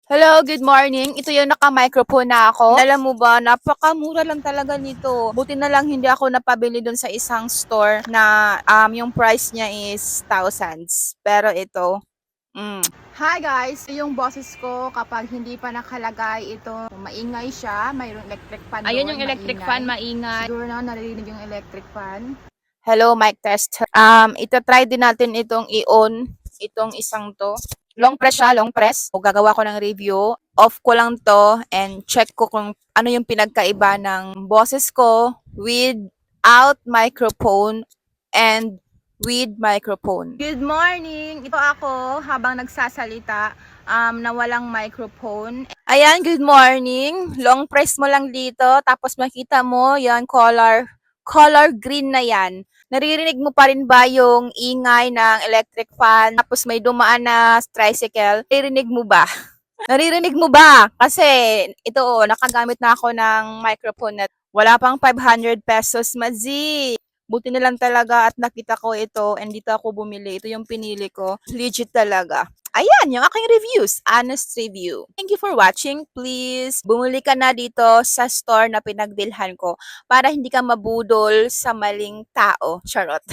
Hello, good morning. Ito yung naka-microphone na ako. Alam mo ba, napakamura lang talaga nito. Buti na lang hindi ako napabili dun sa isang store na yung price niya is thousands. Pero ito, Hi guys! Yung boses ko kapag hindi pa nakalagay ito, maingay siya. Mayroong electric fan doon. Ayun yung electric fan, maingay. Siguro na naririnig yung electric fan. Hello, mic test. Ita-try din natin itong i-on, itong isang to. Long press siya, long press. O gagawa ko ng review. Off ko lang to and check ko kung ano yung pinagkaiba ng boses ko without microphone and with microphone. Good morning! Ito ako habang nagsasalita na walang microphone. Ayan, good morning. Long press mo lang dito tapos makita mo yan color green na yan. Naririnig mo pa rin ba yung ingay ng electric fan? Tapos may dumaan na tricycle. Naririnig mo ba? Naririnig mo ba? Kasi ito nakagamit na ako ng microphone na wala pang 500 pesos, Mazi. Buti na lang talaga at nakita ko ito and dito ako bumili. Ito yung pinili ko. Legit talaga. Ayan, yung aking reviews. Honest review. Thank you for watching. Please, bumili ka na dito sa store na pinagbilhan ko para hindi ka mabudol sa maling tao. Charot.